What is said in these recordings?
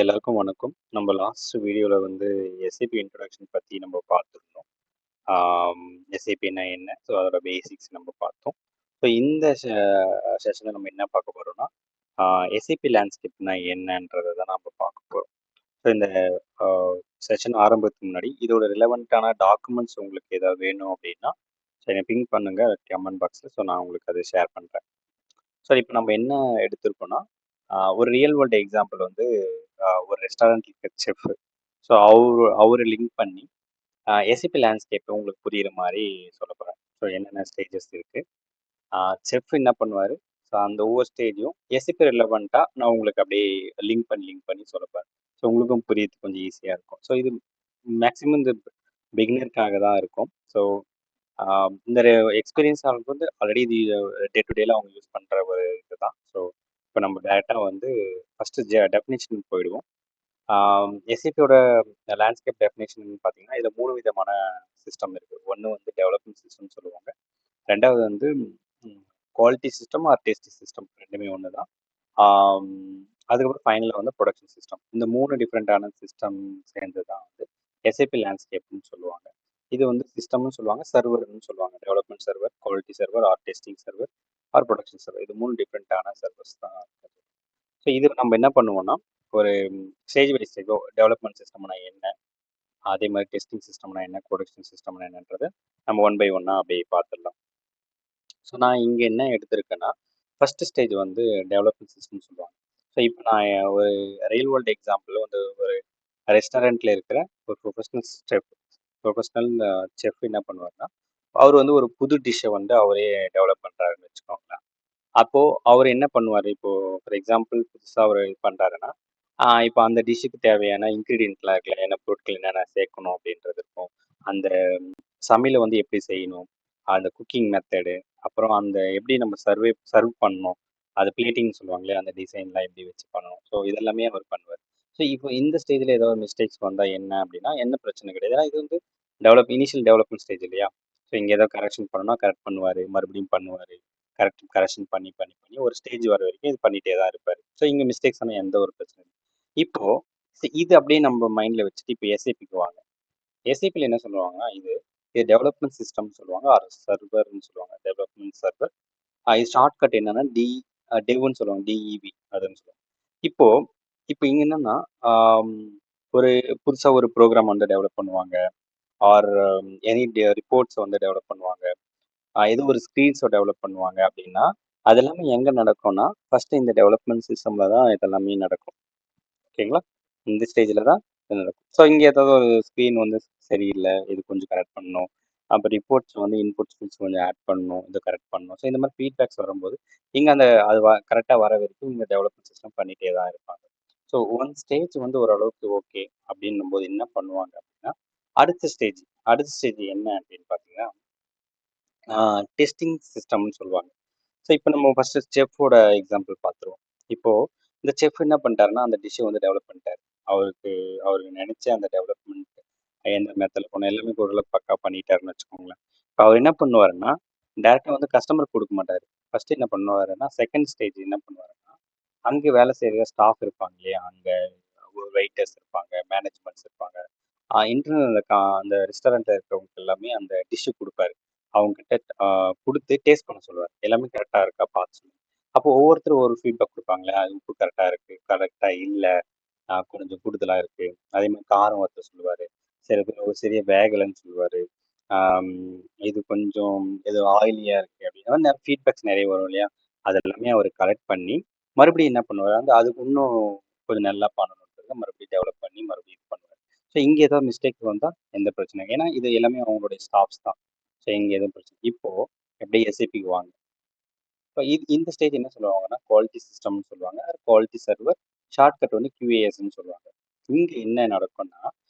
எல்லாருக்கும் வணக்கம். நம்ம லாஸ்ட் வீடியோல வந்து எஸ்ஏபி இன்ட்ரோடக்ஷன் பத்தி நம்ம பார்த்துருந்தோம். எஸ்ஏபின்னா என்ன? ஸோ அதோட பேசிக்ஸ் நம்ம பார்த்தோம். ஸோ இந்த செஷனில் நம்ம என்ன பார்க்க போறோம்னா, எஸ்ஏபி லேண்ட்ஸ்கேப்னா என்னன்றதை தான் நம்ம பார்க்க போறோம். ஸோ இந்த செஷன் ஆரம்பத்துக்கு முன்னாடி இதோட ரிலவெண்ட்டான டாக்குமெண்ட்ஸ் உங்களுக்கு ஏதாவது வேணும் அப்படின்னா, ஸோ என்னை பிங் பண்ணுங்க கமெண்ட் பாக்ஸில். ஸோ நான் உங்களுக்கு அதை ஷேர் பண்ணுறேன். ஸோ இப்போ நம்ம என்ன எடுத்திருக்கோம்னா, ஒரு ரியல் வேர்ல்டு எக்ஸாம்பிள் வந்து ஒரு ரெஸ்டாரண்ட் இருக்க செஃப். ஸோ அவரை லிங்க் பண்ணி எஸ்ஏபி லேண்ட்ஸ்கேப் உங்களுக்கு புரியுற மாதிரி சொல்ல போகிறேன். ஸோ என்னென்ன ஸ்டேஜஸ் இருக்குது, செஃப் என்ன பண்ணுவார், ஸோ அந்த ஒவ்வொரு ஸ்டேஜையும் எஸ்ஏபி ரிலவெண்ட்டாக நான் உங்களுக்கு அப்படியே லிங்க் பண்ணி சொல்ல போகிறேன். ஸோ உங்களுக்கும் புரியுது கொஞ்சம் ஈஸியாக இருக்கும். ஸோ இது மேக்ஸிமம் இந்த பிகினருக்காக தான் இருக்கும். ஸோ இந்த எக்ஸ்பீரியன்ஸ் ஆளுக்கு வந்து ஆல்ரெடி இது டே டு டேல அவங்க யூஸ் பண்ணுற ஒரு இதுதான். ஸோ இப்போ நம்ம டேரெக்டாக வந்து ஃபஸ்ட்டு டெஃபினேஷன் போயிடுவோம். எஸ்ஏபியோட லேண்ட்ஸ்கேப் டெஃபினேஷன் பார்த்தீங்கன்னா இதில் 3 விதமான சிஸ்டம் இருக்குது. ஒன்று வந்து டெவலப்மெண்ட் சிஸ்டம் சொல்லுவாங்க. ரெண்டாவது வந்து quality system or test system, ரெண்டுமே ஒன்று தான். அதுக்கப்புறம் ஃபைனலில் வந்து ப்ரொடக்ஷன் சிஸ்டம். இந்த 3 டிஃப்ரெண்ட்டான சிஸ்டம் சேர்ந்து தான் வந்து எஸ்ஏபி லேண்ட்ஸ்கேப்னு சொல்லுவாங்க. இது வந்து சிஸ்டம்னு சொல்லுவாங்க, சர்வர்னு சொல்லுவாங்க. Development server, quality server or testing server or production server. இது 3 டிஃப்ரெண்ட்டான சர்வர்ஸ் தான் இருக்குது. ஸோ இது நம்ம என்ன பண்ணுவோம்னா, ஒரு ஸ்டேஜ் பை ஸ்டேஜ் டெவலப்மெண்ட் சிஸ்டம்னா என்ன, அதே மாதிரி டெஸ்டிங் சிஸ்டம்னா என்ன, ப்ரொடக்ஷன் சிஸ்டம்னா என்னன்றதை நம்ம ஒன் பை ஒன்னாக அப்படியே பார்த்துடலாம். ஸோ நான் இங்கே என்ன எடுத்திருக்கேன்னா, ஃபர்ஸ்ட் ஸ்டேஜ் வந்து டெவலப்மெண்ட் சிஸ்டம்னு சொல்லுவாங்க. ஸோ இப்போ நான் ஒரு ரியல் வேர்ல்டு எக்ஸாம்பிள் வந்து ஒரு ரெஸ்டாரண்ட்டில் இருக்கிற ஒரு ப்ரொஃபஷனல் செஃப் என்ன பண்ணுவார்னா, அவர் வந்து ஒரு புது டிஷ்ஷை வந்து அவரே டெவலப் பண்ணுறாருன்னு வச்சுக்கோங்களேன். அப்போது அவர் என்ன பண்ணுவார், இப்போது ஃபார் எக்ஸாம்பிள் புதுசாக அவர் இது பண்ணுறாருன்னா, இப்போ அந்த டிஷ்ஷுக்கு தேவையான இன்க்ரீடியன்ட்லாம் இருக்குல்ல, என்ன பொருட்கள் என்னென்ன சேர்க்கணும் அப்படின்றது இருக்கும். அந்த சமையலை வந்து எப்படி செய்யணும், அந்த குக்கிங் மெத்தடு, அப்புறம் அந்த எப்படி நம்ம சர்வ் பண்ணணும், அது பிளேட்டிங் சொல்லுவாங்களே, அந்த டிசைன்லாம் எப்படி வச்சு பண்ணணும். ஸோ இதெல்லாமே அவர் பண்ணுவார். ஸோ இப்போ இந்த ஸ்டேஜில் ஏதாவது மிஸ்டேக்ஸ் வந்தால் என்ன அப்படின்னா என்ன பிரச்சனை கிடையாது. ஏன்னா இது வந்து இனிஷியல் டெவலப்மெண்ட் ஸ்டேஜ் இல்லையா. ஸோ இங்கே ஏதாவது கரெக்ஷன் பண்ணணும்னா கரெக்ட் பண்ணுவார், மறுபடியும் பண்ணுவார், கரெக்ஷன் பண்ணி பண்ணி பண்ணி ஒரு ஸ்டேஜ் வர வரைக்கும் இது பண்ணிகிட்டே தான் இருப்பார். ஸோ இங்கே மிஸ்டேக்ஸ் ஆனால் எந்த ஒரு பிரச்சனையும் இல்லை. இப்போது இது அப்படியே நம்ம மைண்டில் வச்சுட்டு இப்போ எஸ்ஏபிக்கு வாங்க. எஸ்ஏபியில் என்ன சொல்லுவாங்கன்னா, இது டெவலப்மெண்ட் சிஸ்டம் சொல்லுவாங்க, ஆர் சர்வர்னு சொல்லுவாங்க, டெவலப்மெண்ட் சர்வர். இது ஷார்ட்கட் என்னன்னா டெவ்னு சொல்லுவாங்க, டிஇவி அதுன்னு சொல்லுவாங்க. இப்போ இப்போ இங்கே என்னன்னா, ஒரு புதுசாக ஒரு ப்ரோக்ராம் வந்து டெவலப் பண்ணுவாங்க, ஆர் எனி ரிப்போர்ட்ஸ் வந்து டெவலப் பண்ணுவாங்க, ஏதோ ஒரு ஸ்க்ரீன்ஸை டெவலப் பண்ணுவாங்க அப்படின்னா, அது எல்லாமே எங்கே நடக்கும்னா ஃபர்ஸ்ட் இந்த டெவலப்மெண்ட் சிஸ்டமில் தான் இதெல்லாமே நடக்கும். ஓகேங்களா, இந்த ஸ்டேஜில் தான் இது நடக்கும். ஸோ இங்கே ஏதாவது ஒரு ஸ்க்ரீன் வந்து சரியில்லை, இது கொஞ்சம் கரெக்ட் பண்ணணும், அப்போ ரிப்போர்ட்ஸ் வந்து இன்புட் ஃபீல்ட்ஸ் கொஞ்சம் ஆட் பண்ணணும், இது கரெக்ட் பண்ணணும். ஸோ இந்த மாதிரி ஃபீட்பேக்ஸ் வரும்போது இங்கே அந்த அது கரெக்டாக வர வரைக்கும் இந்த டெவலப்மெண்ட் சிஸ்டம் பண்ணிகிட்டே தான் இருப்பாங்க. ஸோ ஒன் ஸ்டேஜ் வந்து ஓரளவுக்கு ஓகே அப்படின்னும் போது என்ன பண்ணுவாங்க அப்படின்னா, அடுத்த ஸ்டேஜ் என்ன அப்படின்னு பார்த்தீங்கன்னா டெஸ்டிங் சிஸ்டம்னு சொல்லுவாங்க. ஸோ இப்போ நம்ம ஃபர்ஸ்ட் செஃப்போட எக்ஸாம்பிள் பார்த்துருவோம். இப்போது இந்த செஃப் என்ன பண்ணிட்டாருன்னா, அந்த டிஷ்ஷை வந்து டெவலப் பண்ணிட்டாரு. அவருக்கு நினைச்ச அந்த டெவலப்மெண்ட் எந்த மெத்தடில் போனால் எல்லாமே ஓரளவுக்கு பக்கா பண்ணிட்டாருன்னு வச்சுக்கோங்களேன். இப்போ அவர் என்ன பண்ணுவாருன்னா, டேரெக்டாக வந்து கஸ்டமருக்கு கொடுக்க மாட்டார். ஃபர்ஸ்ட் என்ன பண்ணுவாருன்னா, செகண்ட் ஸ்டேஜ் என்ன பண்ணுவாருன்னா, அங்கே வேலை செய்கிற ஸ்டாஃப் இருப்பாங்க இல்லையா, அங்கே வெயிட்டர்ஸ் இருப்பாங்க, மேனேஜ்மெண்ட்ஸ் இருப்பாங்க, இன்டர்னல் அந்த ரெஸ்டாரண்ட்டில் இருக்கிறவங்களுக்கு எல்லாமே அந்த டிஷ்ஷு கொடுப்பாரு. அவங்ககிட்ட கொடுத்து டேஸ்ட் பண்ண சொல்லுவார். எல்லாமே கரெக்டாக இருக்கா பார்த்து சொல்லுங்க. அப்போ ஒவ்வொருத்தரும் ஒரு ஃபீட்பேக் கொடுப்பாங்களே, அது உப்பு கரெக்டாக இருக்குது, கரெக்டாக இல்லை, கொஞ்சம் கூடுதலாக இருக்குது. அதே மாதிரி காரம் வற்ற சொல்லுவார். சில பேர் ஒரு சரியாக வேகலைன்னு சொல்லுவார். இது கொஞ்சம் ஏதோ ஆயிலியாக இருக்குது அப்படின்னா நிறைய ஃபீட்பேக்ஸ் நிறைய வரும் இல்லையா. அது எல்லாமே அவர் கலெக்ட் பண்ணி மறுபடியும் என்ன பண்ணுவார், அதுக்கு இன்னும் கொஞ்சம் நல்லா பண்ணணுன்றத மறுபடியும் டெவலப் பண்ணி மறுபடியும் இது பண்ணுவார். ஸோ இங்கே ஏதாவது மிஸ்டேக் வந்தால் எந்த பிரச்சனை, ஏன்னா இது எல்லாமே அவங்களுடைய ஸ்டாஃப்ஸ் தான். ஸோ இங்கே எதுவும் பிரச்சனை. இப்போது எப்படி எஸ்ஏபிக்கு வாங்க. இப்போ இந்த ஸ்டேஜ் என்ன சொல்லுவாங்கன்னா குவாலிட்டி சிஸ்டம்னு சொல்லுவாங்க, குவாலிட்டி சர்வர், ஷார்ட்கட் வந்து QASன்னு சொல்லுவாங்க. இங்கே என்ன நடக்கும்னா,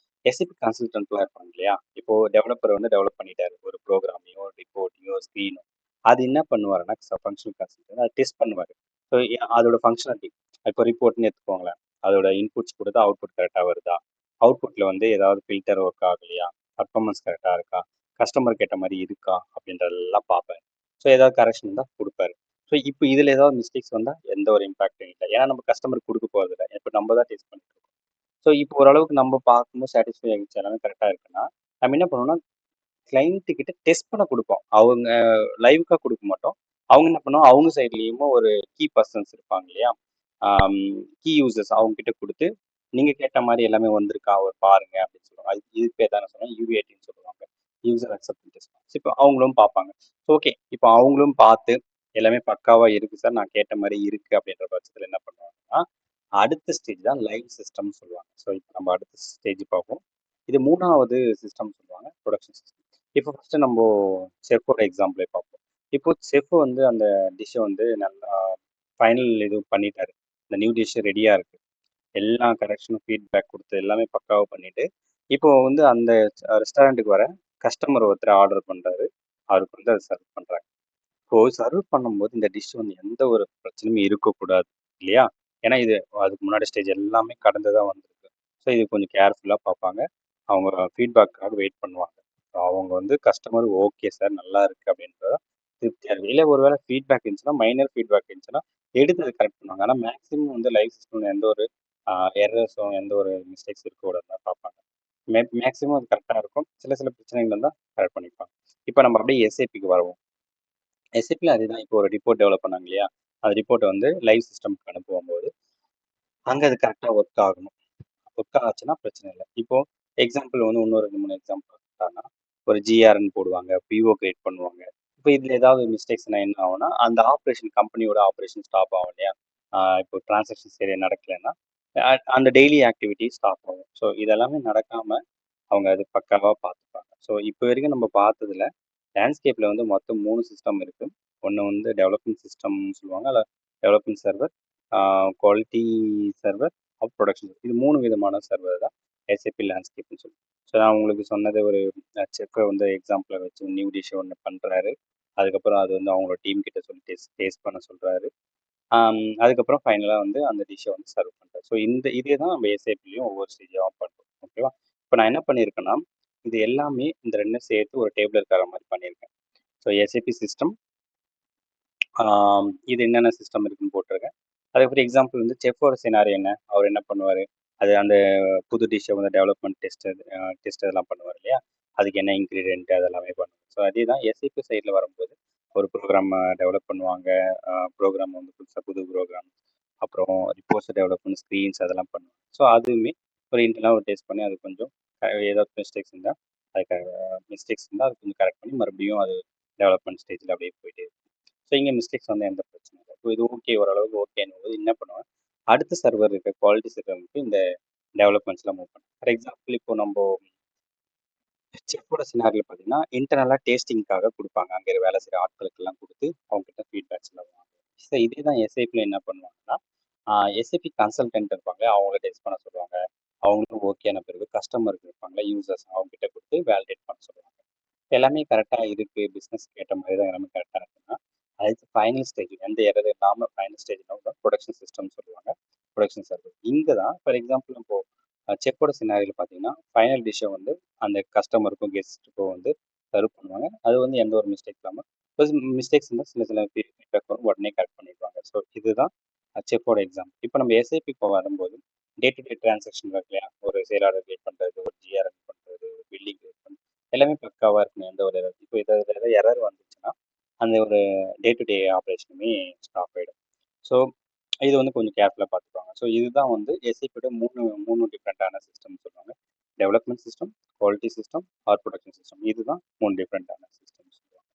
எஸ்ஏபி கன்சல்டன்ட்லாம் இருப்பாங்க இல்லையா. இப்போது டெவலப்பர் வந்து டெவலப் பண்ணிட்டாரு ஒரு ப்ரோக்ராமையோ ரிப்போர்ட்டையோ ஸ்க்ரீனோ, அது என்ன பண்ணுவாருன்னா ஃபங்க்ஷனல் கன்சல்டன்ட் அதை டெஸ்ட் பண்ணுவார். ஸோ அதோட ஃபங்க்ஷனாலிட்டி, இப்போ ரிப்போர்ட்னு எடுத்துக்கோங்களேன், அதோட இன்புட்ஸ் கொடுத்தா அவுட்புட் கரெக்டாக வருதா, அவுட்புட்டில் வந்து ஏதாவது ஃபில்டர் ஒர்க் ஆகலையா, பர்ஃபார்மன்ஸ் கரெக்டாக இருக்கா, கஸ்டமருக்கு ஏற்ற மாதிரி இருக்கா அப்படின்றதெல்லாம் பார்ப்பேன். ஸோ ஏதாவது கரெக்ஷன் இருந்தால் கொடுப்பாரு. ஸோ இப்போ இதில் ஏதாவது மிஸ்டேக்ஸ் வந்தால் எந்த ஒரு இம்பாக்டும் இல்லை, ஏன்னா நம்ம கஸ்டமருக்கு கொடுக்க போகிறதில்ல, இப்போ நம்ம தான் டெஸ்ட் பண்ணிட்டு இருக்கோம். ஸோ இப்போ ஓரளவுக்கு நம்ம பார்க்கும்போது சாட்டிஸ்ஃபை ஆகிடுச்சு எல்லாமே கரெக்டாக இருக்குன்னா நம்ம என்ன பண்ணுவோம்னா கிளைண்ட்டு கிட்ட டெஸ்ட் பண்ண கொடுப்போம். அவங்க லைவ்க்கா கொடுக்க மாட்டோம். அவங்க என்ன பண்ணுவோம், அவங்க சைட்லேயும் ஒரு கீ பர்சன்ஸ் இருப்பாங்க இல்லையா? கீ யூசர்ஸ் அவங்க கிட்ட கொடுத்து, நீங்க கேட்ட மாதிரி எல்லாமே வந்திருக்கா ஒரு பாருங்க அப்படின்னு சொல்லுவாங்க. அது இது பேர் தானே சொல்லுவாங்க, யூஏடின்னு சொல்லுவாங்க. User acceptance test. இப்போ அவங்களும் பார்ப்பாங்க. ஓகே, இப்போ அவங்களும் பார்த்து எல்லாமே பக்காவா இருக்கு சார், நான் கேட்ட மாதிரி இருக்கு அப்படின்ற பட்சத்தில் என்ன பண்ணுவாங்கன்னா, அடுத்த ஸ்டேஜ் தான் லைவ் சிஸ்டம் சொல்லுவாங்க. ஸோ இப்போ நம்ம அடுத்த ஸ்டேஜ் பார்ப்போம். இது 3வது சிஸ்டம் சொல்லுவாங்க, ப்ரொடக்ஷன் சிஸ்டம். இப்போ ஃபர்ஸ்ட் நம்ம செஃப்போட எக்ஸாம்பிளே பார்ப்போம். இப்போ செஃப் வந்து அந்த டிஷ்ஷை வந்து நல்லா ஃபைனல் இது பண்ணிட்டாரு. இந்த நியூ டிஷ் ரெடியா இருக்கு. எல்லா கரெக்ஷனும் ஃபீட்பேக் கொடுத்து எல்லாமே பக்காவாக பண்ணிட்டு இப்போ வந்து அந்த ரெஸ்டாரண்ட்டுக்கு வர கஸ்டமர் ஒருத்தர் ஆர்டர் பண்றாரு. அவருக்கு வந்து அதை சர்வ் பண்றாங்க. இப்போ சர்வ் பண்ணும்போது இந்த டிஷ் வந்து எந்த ஒரு பிரச்சனையும் இருக்கக்கூடாது இல்லையா? ஏன்னா இது அதுக்கு முன்னாடி ஸ்டேஜ் எல்லாமே கடந்து தான் வந்திருக்கு. ஸோ இது கொஞ்சம் கேர்ஃபுல்லாக பார்ப்பாங்க. அவங்க ஃபீட்பேக்காக வெயிட் பண்ணுவாங்க. ஸோ அவங்க வந்து கஸ்டமர் ஓகே சார் நல்லா இருக்கு அப்படின்றத திருப்தியாக இருக்கு. இல்லை ஒருவேளை ஃபீட்பேக் இருந்துச்சுன்னா மைனர் ஃபீட்பேக் இருந்துச்சுன்னா எடுத்து அதை கரெக்ட் பண்ணுவாங்க. ஆனால் மேக்ஸிமம் வந்து லைவ் சிஸ்டம்ல எந்த ஒரு எரர்ஸும் எந்த ஒரு மிஸ்டேக்ஸ் இருக்கக்கூடாதுன்னு தான் பார்ப்பாங்க. மேக்ஸிமம் அது கரெக்டாக இருக்கும். சில சில பிரச்சனைகள் இருந்தால் கரெக்ட் பண்ணிப்பாங்க. இப்போ நம்ம அப்படியே எஸ்ஏபிக்கு வருவோம். எஸ்ஏபியில் அதுதான் இப்போ ஒரு ரிப்போர்ட் டெவலப் பண்ணாங்க இல்லையா? அந்த ரிப்போர்ட்டை வந்து லைவ் சிஸ்டம்க்கு அனுப்பும்போது அங்கே அது கரெக்டாக ஒர்க் ஆகணும். ஒர்க் ஆச்சுன்னா பிரச்சனை இல்லை. இப்போ எக்ஸாம்பிள் வந்து இன்னும் 2, 3 எக்ஸாம்பிள் எடுத்துக்கிட்டாங்கன்னா ஒரு ஜிஆர்ன்னு போடுவாங்க, பிஓ கிரியேட் பண்ணுவாங்க. இப்போ இதில் ஏதாவது மிஸ்டேக்ஸ்னா என்ன ஆகும்னா அந்த ஆப்ரேஷன் கம்பெனியோட ஆப்ரேஷன் ஸ்டாப் ஆகும் இல்லையா? இப்போ டிரான்சாக்ஷன் சரியாக நடக்கலைன்னா அந்த டெய்லி ஆக்டிவிட்டி ஸ்டாப் ஆகும். ஸோ இதெல்லாமே நடக்காமல் அவங்க அது பக்காவாக பார்த்துப்பாங்க. ஸோ இப்போ வரைக்கும் நம்ம பார்த்ததுல லேண்ட்ஸ்கேப்பில் வந்து மொத்தம் 3 சிஸ்டம் இருக்குது. ஒன்று வந்து டெவலப்மெண்ட் சிஸ்டம்னு சொல்லுவாங்க. அதில் development server, quality server, production. இது 3 விதமான சர்வர் தான் எஸ்ஏபி லேண்ட்ஸ்கேப்னு சொல்லி. ஸோ நான் உங்களுக்கு சொன்னது ஒரு செஃப்பை வந்து எக்ஸாம்பிளை வச்சு நியூ டிஷ்ஷை ஒன்று பண்ணுறாரு. அதுக்கப்புறம் அது வந்து அவங்களோட டீம் கிட்ட சொல்லி டேஸ்ட் பண்ண சொல்கிறாரு. அதுக்கப்புறம் ஃபைனலாக வந்து அந்த டிஷ்ஷை வந்து சர்வ் பண்ணுறாரு. ஸோ இதே தான் நம்ம எஸ்ஏபிலையும் ஒவ்வொரு ஸ்டேஜாகவும் பண்ணுறோம். ஓகேவா? இப்போ நான் என்ன பண்ணியிருக்கேன்னா இது எல்லாமே இந்த 2ம் சேர்த்து ஒரு டேபிள் இருக்கிற மாதிரி பண்ணியிருக்கேன். ஸோ எஸ்ஏபி சிஸ்டம், இது என்னென்ன சிஸ்டம் இருக்குன்னு போட்டிருக்கேன். அதுக்கப்புறம் எக்ஸாம்பிள் வந்து செஃப்போட சினாரி என்ன, அவர் என்ன பண்ணுவார், அது அந்த புது டிஷ்ஷை வந்து டெவலப்மெண்ட் டெஸ்ட் இதெல்லாம் பண்ணுவார் இல்லையா? அதுக்கு என்ன இன்க்ரீடியன்ட் அதெல்லாமே பண்ணுவார். ஸோ அதே தான் எஸ்ஏபி சைடில் வரும்போது ஒரு ப்ரோக்ராம் டெவலப் பண்ணுவாங்க. ப்ரோக்ராம் வந்து புதுசாக புது ப்ரோக்ராம், அப்புறம் ரிப்போர்ட்ஸ் டெவலப்மெண்ட் ஸ்க்ரீன்ஸ் அதெல்லாம் பண்ணுவாங்க. ஸோ அதுவுமே ஒரு இன்டர்னலாக ஒரு டெஸ்ட் பண்ணி அது கொஞ்சம் ஏதாவது மிஸ்டேக்ஸ் இருந்தால் அதுக்கு அது கொஞ்சம் கரெக்ட் பண்ணி மறுபடியும் அது டெவலப்மெண்ட் ஸ்டேஜில் அப்படியே போயிட்டே இருக்கும். ஸோ இங்கே மிஸ்டேக்ஸ் வந்து எந்த பிரச்சனையும் இல்லை. இப்போ இது ஓகே ஓரளவுக்கு ஓகேன்னு போது என்ன பண்ணுவேன், அடுத்த சர்வர் இருக்க குவாலிட்டி சர்வருக்கு இந்த டெவலப்மெண்ட்ஸ்லாம் மூவ் பண்ணுவேன். ஃபார் எக்ஸாம்பிள் இப்போ நம்ம செஃப்போட சினாரியில் பார்த்தீங்கன்னா இன்டர்னலாக டேஸ்டிங்காக கொடுப்பாங்க. அங்கே வேலை செய்கிற ஆட்களுக்கெல்லாம் கொடுத்து அவங்ககிட்ட ஃபீட்பேக்ஸ் எல்லாம் வாங்குவாங்க. ஸோ இதே தான் எஸ்ஐபியில் என்ன பண்ணுவாங்கன்னா எஸ்ஐபி கன்சல்டன்ட் இருப்பாங்க, அவங்கள டெஸ்ட் பண்ண சொல்லுவாங்க. அவங்களும் ஓகேன பிறகு கஸ்டமருக்கு இருப்பாங்களா யூசர்ஸ் அவங்ககிட்ட கொடுத்து வேலிடேட் பண்ண சொல்லுவாங்க. எல்லாமே கரெக்டாக இருக்குது, பிஸ்னஸ்க்கு ஏற்ற மாதிரி தான் எல்லாமே கரெக்டாக இருக்குன்னா அதுக்கு ஃபைனல் ஸ்டேஜ் எந்த எரர் இல்லாமல் ஃபைனல் ஸ்டேஜ்னா தான் ப்ரொடக்ஷன் சிஸ்டம் சொல்லுவாங்க, ப்ரொடக்ஷன் சர்வர். இங்கே தான் ஃபார் எக்ஸாம்பிள் இப்போ செஃப்போட சினாரியில் பார்த்தீங்கன்னா ஃபைனல் டிஷ்ஷை வந்து அந்த கஸ்டமருக்கும் கெஸ்ட்டுக்கும் வந்து சர்வ் பண்ணுவாங்க. அது வந்து எந்த ஒரு மிஸ்டேக் இல்லாமல் மிஸ்டேக்ஸ் இருந்தால் சில சில ஃபீட்பேக் வரும், உடனே கரெக்ட் பண்ணிடுவாங்க. ஸோ இதுதான் செஃப்போட எக்ஸாம். இப்போ நம்ம எஸ்ஐபி இப்போ வரும்போது டே டு டே டிரான்சாக்ஷன் இருக்கு இல்லையா? ஒரு சேல் ஆர்டர் கிரியேட் பண்ணுறது, ஒரு ஜிஆர் பண்ணுறது, ஒரு பில்லிங் கிரியேட் பண்ணுறது, எல்லாமே பக்காவாக இருக்கணும். எந்த ஒரு எரர் இப்போ ஏதாவது எரர் வந்துச்சுன்னா அந்த ஒரு டே டு டே ஆப்ரேஷனுமே ஸ்டாப் ஆகிடும். ஸோ இது வந்து கொஞ்சம் கேர்ஃபுல்லாக பார்த்துக்குவாங்க. ஸோ இதுதான் வந்து எஸ்ஐபியோட மூணு டிஃப்ரெண்ட்டான சிஸ்டம் சொல்லுவாங்க. Development system, quality system, production system. இதுதான் 3 டிஃப்ரெண்ட்டான சிஸ்டம் சொல்லுவாங்க.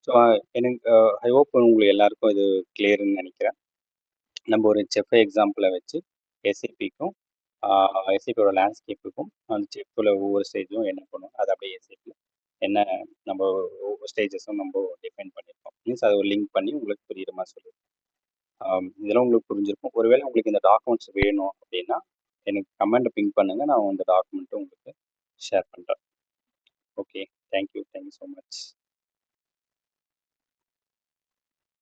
ஸோ எனக்கு ஐ ஹோப் உங்களுக்கு எல்லாருக்கும் இது கிளியர்னு நினைக்கிறேன். நம்ம ஒரு செஃப் எக்ஸாம்பிளை வச்சு எஸ்ஏபிக்கும் எஸ்ஏபியோட லேண்ட்ஸ்கேப்புக்கும் அந்த செஃப்பில் ஒவ்வொரு ஸ்டேஜும் என்ன பண்ணுவோம் அது அப்படியே எஸ்ஏபியில் என்ன நம்ம ஒவ்வொரு ஸ்டேஜஸும் நம்ம டிஃபைன் பண்ணியிருக்கோம். மீன்ஸ் அதை ஒரு லிங்க் பண்ணி உங்களுக்கு புரியுற மாதிரி சொல்லியிருக்கோம். இதெல்லாம் உங்களுக்கு புரிஞ்சிருக்கும். ஒருவேளை உங்களுக்கு இந்த டாக்குமெண்ட்ஸ் வேணும் அப்படின்னா எனக்கு கமெண்ட் பிங் பண்ணுங்கள், நான் இந்த டாக்குமெண்ட்டும் உங்களுக்கு ஷேர் பண்ணுறேன். Okay, thank you so much.